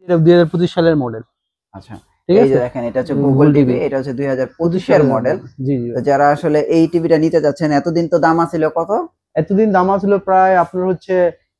এটা 2025 সালের মডেল। আচ্ছা, ঠিক এই আছে, যে দেখেন এটা হচ্ছে গুগল টিভি, এটা হচ্ছে 2025 এর মডেল। জি জি। তো যারা আসলে এই টিভিটা নিতে যাচ্ছেন, এতদিন তো দাম ছিল কত? এতদিন দাম ছিল প্রায় আপনার হচ্ছে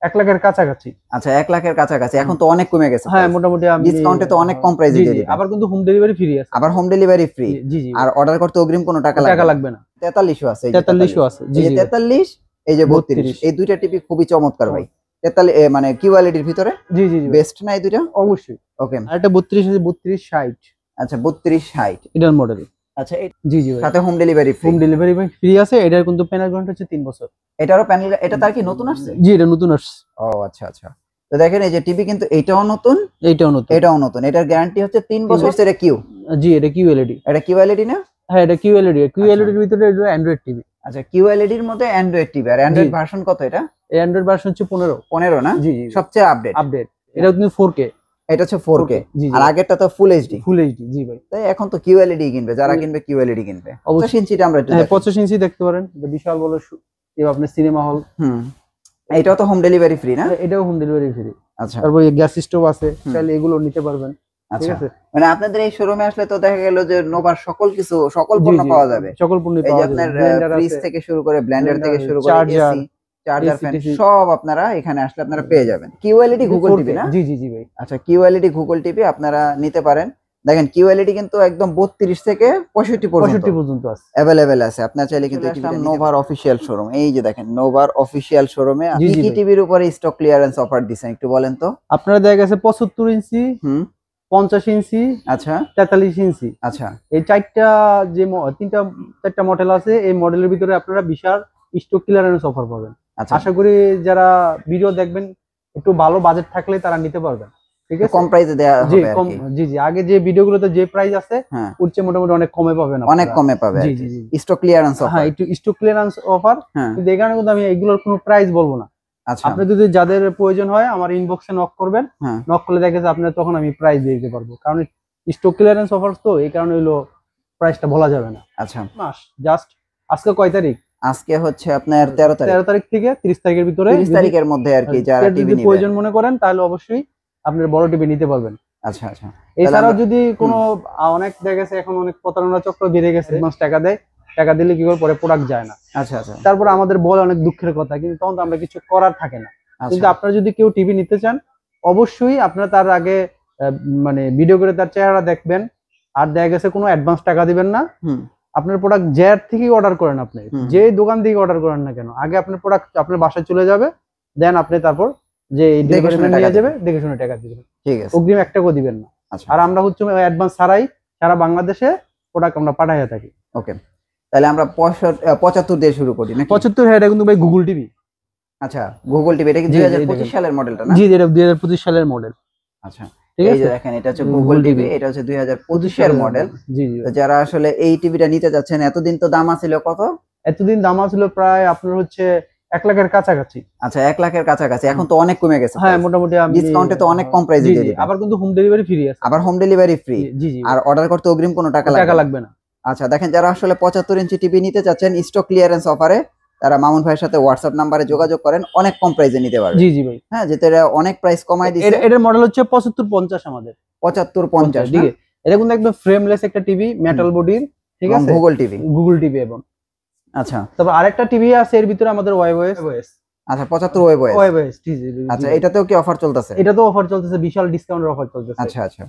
1 লাখের কাছাকাছি। আচ্ছা, 1 লাখের কাছাকাছি। এখন তো অনেক কমে গেছে। হ্যাঁ, মোটামুটি আমি ডিসকাউন্টে তো অনেক কম প্রাইসে দিয়ে দিবেন। আবার কিন্তু হোম ডেলিভারি ফ্রি আছে। আবার হোম ডেলিভারি ফ্রি। জি জি। আর অর্ডার করতে অগ্রিম কোনো টাকা লাগবে না। 43 আছে, এই যে 43 আছে। জি এই যে জি। 43, এই যে 32, এই দুইটা টিভি খুবই চমৎকার ভাই। 43 মানে কিউএলইডির ভিতরে জি জি। বেস্ট না এই দুইটা? অবশ্যই। ওকে। আর এটা 32 আছে, 3260। আচ্ছা, 3260 এটার মডেল। আচ্ছা, জি জি ভাই। সাথে home delivery free. Home delivery ভাই ফ্রি আছে। এটার কিন্তু প্যানেল গ্যারান্টি হচ্ছে 3 বছর। এটারও প্যানেল, এটা তার কি নতুন আসছে? জি, এটা নতুন আসছে। ও আচ্ছা আচ্ছা। তো দেখেন এই যে টিভি কিন্তু এটাও নতুন, এইটাও নতুন, এটাও নতুন। এটার গ্যারান্টি হচ্ছে 3 বছর। এটা কিউ? জি, এটা কিউএলইডি। এটা কিউএলইডি না? হ্যাঁ, এটা কিউএলইডি। কিউএলইডির ভিতরে এটা অ্যান্ড্রয়েড টিভি। আচ্ছা, কিউএলইডির মধ্যে অ্যান্ড্রয়েড টিভি। আর অ্যান্ড্রয়েড ভার্সন কত এটা? এই অ্যান্ড্রয়েড ভার্সন হচ্ছে 15 15 না? জি জি। সবচেয়ে আপডেট। এটা কিন্তু 4K। এটা হচ্ছে 4K। জি জি। আর আগেরটা তো ফুল এইচডি। Full HD. জি ভাই। তাই এখন তো কিউএলইডি কিনবে, যারা কিনবে কিউএলইডি কিনবে। 25 ইঞ্চিটা আমরা একটু হ্যাঁ, দেখি। 25 ইঞ্চি দেখতে পারেন। এটা বিশাল বড় আপনার সিনেমা হল। এটাও তো হোম ডেলিভারি ফ্রি না? এটাও হোম ডেলিভারি ফ্রি। আচ্ছা। তারপর গ্যাস স্টোভ আছে, চাইলে এগুলো নিতে পারবেন। ঠিক আছে, মানে আপনাদের এই শোরুমে আসলে তো দেখা গেল যে নোভার সকল পণ্য পাওয়া যাবে। সকল পণ্য এই যে পাওয়া যাবে। আপনার ফ্রিজ থেকে শুরু করে ব্লেন্ডার থেকে শুরু করে এসি, চার্জার, ফ্যান সব আপনারা এখানে আসলে আপনারা পেয়ে যাবেন। কিউএলইডি গুগল টিভি না? জি জি জি ভাই। আচ্ছা, কিউএলইডি গুগল টিভি আপনারা নিতে পারেন। দেখেন কিউএলইডি কিন্তু একদম 32 থেকে 65 পর্যন্ত আছে, अवेलेबल আছে। আপনারা চাইলে কিন্তু নোভার অফিশিয়াল শোরুম। এই যে দেখেন নোভার অফিশিয়াল শোরুমে আপনি কি টিভির উপরে স্টক ক্লিয়ারেন্স অফার দিবেন একটু বলেন তো? আপনারা দেখা গেছে 75 ইঞ্চি, 50 ইঞ্চি, আচ্ছা 43 ইঞ্চি। আচ্ছা, এই চারটা মডেল আছে। এই মডেলের ভিতরে আপনারা বিশাল স্টক ক্লিয়ারেন্স অফার পাবেন। আশা করি যারা ভিডিও দেখবেন একটু ভালো বাজেট থাকলে তারা নিতে পারবেন। ঠিক আছে, কম প্রাইসে দেয়া হবে আর কি। জি জি। আগে যে ভিডিওগুলোতে যে প্রাইস আছে ওর চেয়ে মোটামুটি অনেক কমে পাবেন, অনেক কমে পাবে। জি জি জি। Stock clearance offer. হ্যাঁ, একটু স্টক ক্লিয়ারেন্স অফার। কিন্তু এখানে কিন্তু আমি এগুলোর কোনো প্রাইস বলবো না। আচ্ছা, আপনি যদি যাদের প্রয়োজন হয় আমার ইনবক্সে নক করবেন। নক করলে দেখা যাচ্ছে আপনার তখন আমি প্রাইস দিয়ে দিতে পারবো, কারণ স্টক ক্লিয়ারেন্স অফার তো এই কারণে হলো প্রাইসটা বলা যাবে না। আচ্ছা, মাস জাস্ট আজকে কয় তারিখ? আজকে হচ্ছে আপনার 13 তারিখ। 13 তারিখ থেকে 30 তারিখের ভিতরে, 30 তারিখের মধ্যে আর কি যারা টিভি যদি প্রয়োজন মনে করেন তাহলে অবশ্যই আপনার বড় টিভি নিতে পারবেন। আচ্ছা আচ্ছা। এছাড়াও যদি কোনো অনেক দেখা গেছে এখন অনেক প্রতারণা চক্র বেড়ে গেছে, মাস টাকা দেয়, টাকা দিলে কি করে পরে প্রোডাক্ট যায় না। আচ্ছা আচ্ছা। তারপর আমাদের বলে অনেক দুঃখের কথা, কিন্তু তখন তো আমরা কিছু করার থাকে না। কিন্তু আপনারা যদি কেউ টিভি নিতে চান অবশ্যই আপনারা তার আগে মানে ভিডিও করে তার চেহারা দেখবেন। আর দেখা গেছে কোনো অ্যাডভান্স টাকা দিবেন না। আপনার প্রোডাক্ট যার থেকে অর্ডার করেন, আপনি যে দোকান থেকে অর্ডার করেন না কেন, আগে আপনার প্রোডাক্ট আপনার বাসায় চলে যাবে, দেন আপনি তারপর যে ডেলিভারি ম্যান নিয়ে যাবে দেখে শুনে টাকা দিবেন। ঠিক আছে, অগ্রিম 1 টাকাও দিবেন না। আর আমরা হচ্ছে অ্যাডভান্স ছাড়াই সারা বাংলাদেশে প্রোডাক্ট আমরা পাঠাইয়া থাকি। ওকে, তাহলে আমরা 75 দিয়ে শুরু করি নাকি? 75। হ্যাঁ, এটা কিন্তু ভাই গুগল টিভি। আচ্ছা, গুগল টিভি। এটা কি 2025 সালের মডেলটা না? জি, এটা 2025 সালের মডেল। আচ্ছা, এই যে দেখেন এটা হচ্ছে গুগল টিভি, এটা হচ্ছে 2025 এর মডেল। জি জি। তো যারা আসলে এই টিভিটা নিতে যাচ্ছেন, এতদিন তো দাম ছিল কত? এতদিন দাম ছিল প্রায় আপনার হচ্ছে 1 লাখের কাছাকাছি। আচ্ছা, 1 লাখের কাছাকাছি। এখন তো অনেক কমে গেছে। হ্যাঁ, মোটামুটি আমি ডিসকাউন্টে তো অনেক কম প্রাইসে দিয়ে দিবেন। আবার কিন্তু হোম ডেলিভারি ফ্রি আছে। আবার হোম ডেলিভারি ফ্রি। জি জি। আর অর্ডার করতে অগ্রিম কোনো টাকা লাগবে না। আচ্ছা, দেখেন যারা আসলে 75 ইঞ্চি টিভি নিতে চাচ্ছেন স্টক ক্লিয়ারেন্স অফারে, তারা মামুন ভাইয়ের সাথে হোয়াটসঅ্যাপ নাম্বারে যোগাযোগ করেন, অনেক কম প্রাইসে নিতে পারবেন। জি জি ভাই। হ্যাঁ, যেটা অনেক প্রাইস কমাই দিয়েছে। এটার মডেল হচ্ছে 7550 আমাদের। 7550। ঠিক আছে, এটা কিন্তু একদম ফ্রেমলেস একটা টিভি, মেটাল বডির। ঠিক আছে, গুগল টিভি এবং আচ্ছা, তারপর আরেকটা টিভি আছে এর ভিতরে আমাদের ওয়েবওয়েস। আচ্ছা, 75 ওয়েবওয়েস। জি জি। আচ্ছা, এটাতেও কি অফার চলতেছে? এটাতেও অফার চলতেছে, বিশাল ডিসকাউন্টের অফার চলতেছে। আচ্ছা আচ্ছা।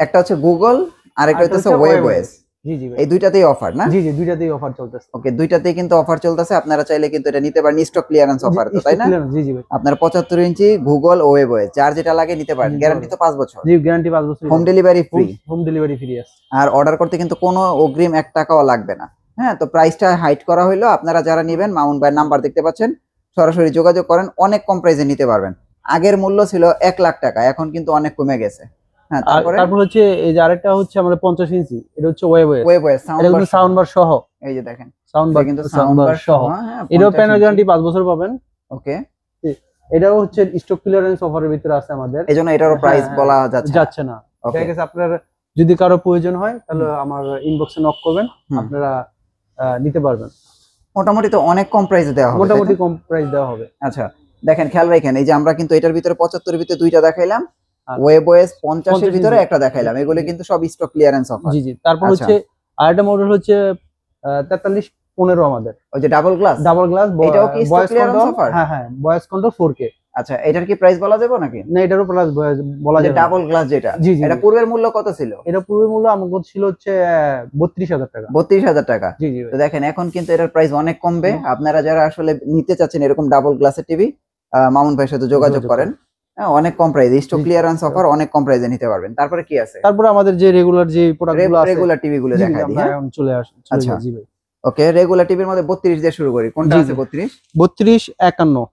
একটা হচ্ছে গুগল আর একটা হচ্ছে ওয়েবওয়েস। জি জি ভাই। এই দুইটাতেই অফার না? জি জি, দুইটাতেই অফার চলতেছে। ওকে, দুইটাতেই কিন্তু অফার চলতেছে। আপনারা চাইলে কিন্তু এটা নিতে পারেন, স্টক ক্লিয়ারেন্স অফার তো, তাই না? জি জি ভাই। আপনারা 75 ইঞ্চি গুগল ওয়েবওয়েস যার যেটা লাগে নিতে পারেন। গ্যারান্টি তো 5 বছর। জি, গ্যারান্টি 5 বছর। Home delivery free. Home delivery free আছে। আর অর্ডার করতে কিন্তু কোনো অগ্রিম 1 টাকাও লাগবে না। হ্যাঁ, তো প্রাইসটা হাইট করা হলো। আপনারা যারা নেবেন মামুন ভাইয়ের নাম্বার দেখতে পাচ্ছেন, সরাসরি যোগাযোগ করেন, অনেক কম প্রাইসে নিতে পারবেন। আগের মূল্য ছিল 1 লাখ টাকা, এখন কিন্তু অনেক কমে গেছে। হ্যাঁ, তারপর হচ্ছে এই যে আরেকটা হচ্ছে আমাদের 50 ইঞ্চি, এটা হচ্ছে ওয়েবওয়েস সাউন্ড বার সহ। এই যে দেখেন সাউন্ড বার কিন্তু সাউন্ড বার সহ। এটাও প্যানেল গ্যারান্টি 5 বছর পাবেন। ওকে, এটাও হচ্ছে স্টক ক্লিয়ারেন্স অফারের ভিতরে আছে আমাদের, এজন্য এটারও প্রাইস বলা যাচ্ছে না। ঠিক আছে, আপনার যদি কারো প্রয়োজন হয় তাহলে আমার ইনবক্সে নক করবেন, আপনারা নিতে পারবেন। মোটামুটি তো অনেক কম প্রাইসে দেওয়া হবে। মোটামুটি কম প্রাইস দেওয়া হবে। আচ্ছা, দেখেন খেয়াল রাখেন, এই যে আমরা কিন্তু এটার ভিতরে 75 এর ভিতরে দুইটা দেখাইলাম, ওয়েব ওএস 50 এর 50 ভিতরে ইঞ্চি। একটা দেখাইলাম, এগুলো কিন্তু সব স্টক ক্লিয়ারেন্স অফার। জি জি। তারপর আচ্ছা। হচ্ছে আরেকটা মডেল হচ্ছে 4315 আমাদের, ওই যে ডাবল গ্লাস, ডাবল গ্লাস, এটাও কি stock voice clearance control. Offer? হ্যাঁ হ্যাঁ, ভয়েস কন্ট্রোল 4K। আচ্ছা, এটার কি প্রাইস বলা যাবে নাকি? না, এটারও প্লাস বলা যে যাবে না। ডাবল গ্লাস যেটা, জি জি এটা জি। পূর্বের মূল্য কত ছিল? এটা পূর্বের মূল্য আমার ছিল হচ্ছে 32,000 টাকা। 32,000 টাকা। জি জি তো ভাই। দেখেন এখন কিন্তু এটার প্রাইস অনেক কমবে। আপনারা যারা আসলে নিতে চাচ্ছেন এরকম ডাবল গ্লাসের টিভি, মামুন ভাইয়ের সাথে যোগাযোগ করেন। হ্যাঁ, অনেক কম প্রাইস, স্টক জি। ক্লিয়ারেন্স অফার, অনেক কম প্রাইসে নিতে পারবেন। তারপরে কি আছে? তারপরে আমাদের যে রেগুলার যে প্রোডাক্টগুলো আছে, রেগুলার টিভি গুলো জি জি, দেখাই দিই। আমরা হ্যাঁ, এখন চলে আচ্ছা। যাই। জি ভাই। ওকে, রেগুলার টিভির মধ্যে 32 দিয়ে শুরু করি। কোনটা জি, আছে জি। 32? 3251।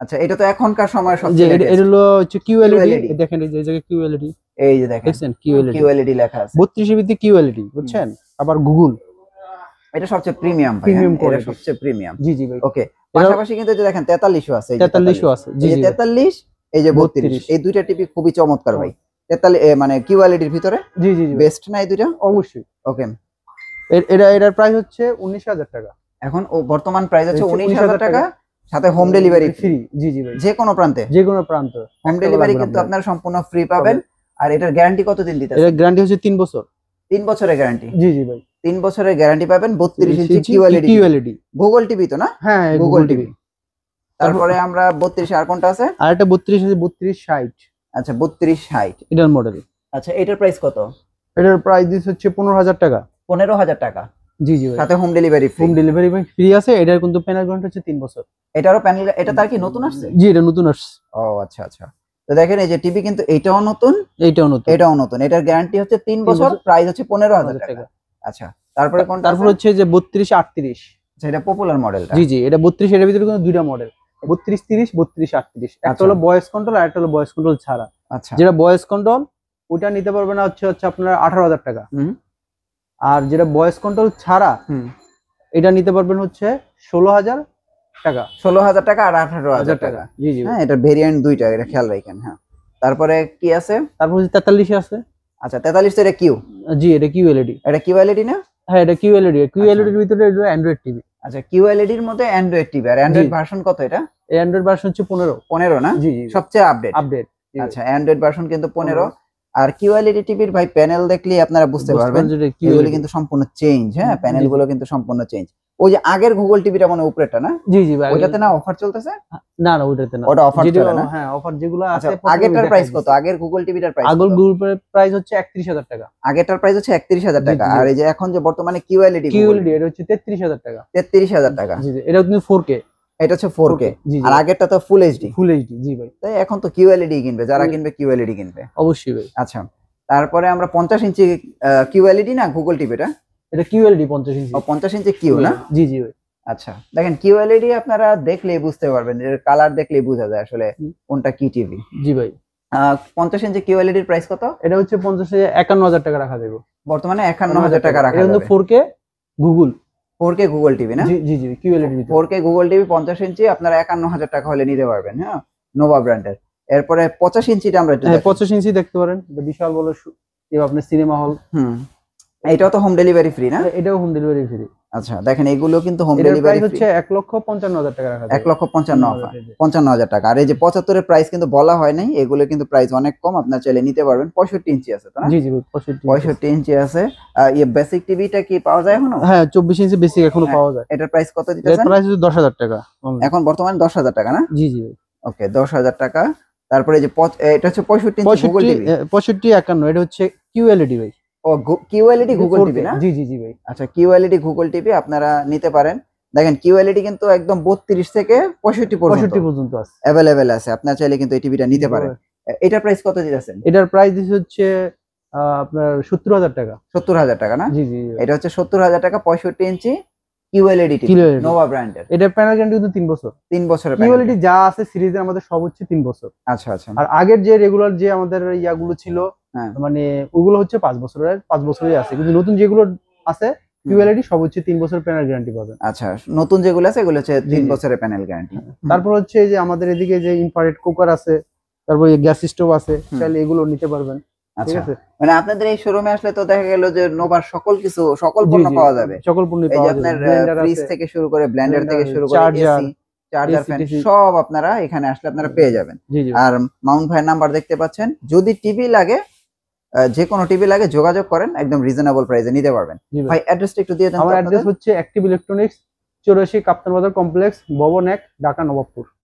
আচ্ছা, এটা তো এখনকার সময় যে সবচেয়ে এটা latest। হলো হচ্ছে QLED। QLED। দেখেন এই যে জায়গায় QLED এই যে দেখেন দেখছেন, QLED QLED লেখা আছে। 32 এর ভিতরে QLED, বুঝছেন? আবার গুগল এটা সবচেয়ে প্রিমিয়াম ভাই। প্রিমিয়াম এটা কোয়ালিটি। সবচেয়ে প্রিমিয়াম। জি জি ভাই। ওকে, পাশাপাশি কিন্তু এই যে দেখেন 43 আছে, এই যে 43 আছে। জি এই যে জি। 43, এই যে 32, এই দুইটা টিভি খুবই চমৎকার ভাই। 43 মানে কিউএলইডির ভিতরে জি জি জি। বেস্ট না এই দুইটা? অবশ্যই। ওকে, এটার প্রাইস হচ্ছে 19,000 টাকা। এখন বর্তমান প্রাইস হচ্ছে 19,000 19,000 টাকা, সাথে হোম ডেলিভারি ফ্রি। ফ্রি। জি জি ভাই। যে কোনো প্রান্তে যে কোনো প্রান্ত হোম ডেলিভারি কিন্তু আপনারা সম্পূর্ণ ফ্রি পাবেন। আর এটার গ্যারান্টি কতদিন দিতেছেন? এর গ্যারান্টি হচ্ছে 3 বছর। 3 বছরের গ্যারান্টি। জি জি ভাই। 3 বছরের গ্যারান্টি পাবেন। 32 ইঞ্চি কিউএলইডি। গুগল টিভি তো না? হ্যাঁ, গুগল টিভি। তারপরে আমরা 32 আর কোনটা আছে? আর একটা 32 আছে, 3260। আচ্ছা, 3260 এটার মডেল। আচ্ছা, এটার প্রাইস কত? এটার প্রাইস দিস হচ্ছে 15,000 টাকা। 15,000 টাকা। জি জি ভাই। সাথে home delivery free. Home delivery free আছে। এটার কিন্তু প্যানেল গ্যারান্টি হচ্ছে 3 বছর। এটারও প্যানেল, এটা তার কি নতুন আসছে? জি, এটা নতুন আসছে। ও আচ্ছা আচ্ছা। তো দেখেন এই যে টিভি কিন্তু এটাও নতুন, এইটাও নতুন। এটাও নতুন। এটার গ্যারান্টি হচ্ছে 3 বছর, প্রাইস হচ্ছে 15,000 টাকা। আচ্ছা, তারপরে কোনটা? তারপর হচ্ছে যে 3238। আচ্ছা, এটা পপুলার মডেলটা। জি জি, এটা 32, এর ভিতরে কিন্তু দুইটা মডেল, 3230, 3238। একটা হলো ভয়েস কন্ট্রোল আর একটা হলো ভয়েস কন্ট্রোল ছাড়া। আচ্ছা, যেটা ভয়েস কন্ট্রোল ওটা নিতে পারবে না হচ্ছে আপনার 18,000 টাকা। আর যেটা ভয়েস কন্ট্রোল ছাড়া এটা নিতে পারবেন হচ্ছে 16,000 টাকা। 16,000 টাকা আর 18,000 টাকা। জি জি। হ্যাঁ, এটা ভেরিয়েন্ট দুইটা, এটা খেয়াল রাখেন। হ্যাঁ, তারপরে কি আছে? তারপর হচ্ছে 43 আছে। আচ্ছা, 43 তো এটা কিউ? জি, এটা QLED। এটা কিউএলইডি না? হ্যাঁ, এটা QLED। QLED এর ভিতরে এটা অ্যান্ড্রয়েড টিভি। আচ্ছা, কিউএলইডির মধ্যে অ্যান্ড্রয়েড টিভি। আর অ্যান্ড্রয়েড ভার্সন কত এটা? এই অ্যান্ড্রয়েড ভার্সন হচ্ছে 15 না? জি জি। সবচেয়ে আপডেট। আচ্ছা, অ্যান্ড্রয়েড ভার্সন কিন্তু 15। আর কিউএলইডি টিভির ভাই প্যানেল দেখলেই আপনারা বুঝতে পারবেন এগুলো কিন্তু সম্পূর্ণ চেঞ্জ। হ্যাঁ, প্যানেল গুলো কিন্তু সম্পূর্ণ চেঞ্জ। ওই যে আগের গুগল টিভিটা মানে উপরেরটা না? জি জি ভাই। ওইটাতে না অফার চলতেছে? না না, ওইটাতে না। ওটা অফার চলে না? হ্যাঁ, অফার যেগুলো আছে। আগেরটার প্রাইস কত? আগের গুগল টিভিটার প্রাইস? আগের গ্রুপের প্রাইস হচ্ছে 31,000 টাকা। আগেরটার প্রাইস হচ্ছে 31,000 টাকা। আর এই যে এখন যে বর্তমানে কিউএলইডি এটা হচ্ছে 33,000 টাকা। 33,000 টাকা। জি জি, এটা কিন্তু 4K। এটা হচ্ছে 4K। আর আগেরটা তো ফুল এইচডি। Full HD. জি ভাই। তাই এখন তো কিউএলইডি কিনবে, যারা কিনবে কিউএলইডি কিনবে অবশ্যই ভাই। আচ্ছা, তারপরে আমরা 50 ইঞ্চি কিউএলইডি না গুগল টিভিটা? এটা QLED 50 ইঞ্চি। ও 50 ইঞ্চি কিউ না? জি জি ভাই। আচ্ছা, দেখেন কিউএলইডি আপনারা দেখলেই বুঝতে পারবেন, এর কালার দেখলেই বোঝা যায় আসলে কোনটা কি টিভি। জি ভাই। 50 ইঞ্চি কিউএলইডির প্রাইস কত? এটা হচ্ছে 51,000 টাকা রাখা যাবে বর্তমানে। 51,000 টাকা রাখা যাবে। এটা 4K Google. 4K Google TV না? জি জি জি, QLED 4K গুগল টিভি 50 ইঞ্চি আপনারা 51,000 টাকা হলে নিতে পারবেন। হ্যাঁ, নোভা ব্র্যান্ডের। এরপরে 50 ইঞ্চিটা আমরা একটু 50 ইঞ্চি দেখতে পারেন। এটা বিশাল বড় আপনার সিনেমা হল। এটাও তো হোম ডেলিভারি ফ্রি না? এটাও হোম ডেলিভারি ফ্রি। আচ্ছা, দেখেন এগুলো কিন্তু হোম ডেলিভারি হচ্ছে 1,55,000 টাকা রাখা যাবে। 1,55,000 টাকা। আর এই যে 75 এর প্রাইস কিন্তু বলা হয় নাই, এগুলো কিন্তু প্রাইস অনেক কম, আপনারা চাইলে নিতে পারবেন। 65 ইঞ্চি আছে তো না? জি জি, 65 ইঞ্চি আছে। এই বেসিক টিভিটা কি পাওয়া যায় এখনো? হ্যাঁ, 24 ইঞ্চি বেসিক এখনো পাওয়া যায়। এটার প্রাইস কত এর দিতেছেন? প্রাইস হচ্ছে 10,000 টাকা। এখন বর্তমানে 10,000 টাকা না? জি জি। ওকে, 10,000 টাকা। তারপরে এই যে এটা হচ্ছে 65 ইঞ্চি গুগল টিভি। 6551 এটা হচ্ছে QLED ভাই। ও কিউএলইডি গুগল টিভি না? জি জি জি ভাই। আচ্ছা, কিউএলইডি গুগল টিভি আপনারা নিতে পারেন। দেখেন কিউএলইডি কিন্তু একদম 32 থেকে 65 পর্যন্ত আছে, अवेलेबल আছে। আপনারা চাইলে কিন্তু এই টিভিটা নিতে পারেন। এটার প্রাইস কত দিতেছেন? এটার প্রাইস হচ্ছে আপনার 70,000 টাকা। 70,000 টাকা না? জি জি। এটা হচ্ছে 70,000 টাকা, 65 ইঞ্চি কিউএলইডি টিভি, নোভা ব্র্যান্ডের। এটা প্যানেল গ্যারান্টি কিন্তু 3 বছর। 3 বছরের কিউএলইডি যা আছে সিরিজের আমাদের সব হচ্ছে 3 বছর। আচ্ছা আচ্ছা। আর আগের যে রেগুলার যে আমাদের ইয়াগুলো ছিল, মানে ওগুলো হচ্ছে 5 বছরের, 5 বছরই আছে। কিন্তু নতুন যেগুলো আছে কিউএলইডি সব হচ্ছে 3 বছরের প্যানেল গ্যারান্টি পাবেন। আচ্ছা, নতুন যেগুলো আছে এগুলো হচ্ছে 3 বছরের প্যানেল গ্যারান্টি। তারপর হচ্ছে যে আমাদের এদিকে যে ইনফ্রারেড কুকার আছে, তারপর গ্যাস স্টোভ আছে, চাইলে এগুলো নিতে পারবেন। ঠিক আছে, মানে আপনাদের এই শোরুমে আসলে তো দেখা গেল যে নোভার সকল কিছু, সকল পণ্য পাওয়া যাবে। সকল পণ্য পাওয়া যাবে। আপনার ফ্রিজ থেকে শুরু করে ব্লেন্ডার থেকে শুরু করে AC, charger AC, fan DC সব আপনারা এখানে আসলে আপনারা পেয়ে যাবেন। জি জি আর মাউন্ট ভাইয়ের নাম্বার দেখতে পাচ্ছেন, যদি টিভি লাগে যে কোনো টিভি লাগে যোগাযোগ করেন, একদম রিজনেবল প্রাইসে নিতে পারবেন। জি ভাই অ্যাড্রেসটা একটু দিয়ে দেন তো আমার আপনাদের। অ্যাড্রেস হচ্ছে অ্যাক্টিভ ইলেকট্রনিক্স, 84 কাপ্তান বাজার কমপ্লেক্স, ভবন 1, ঢাকা নবাবপুর।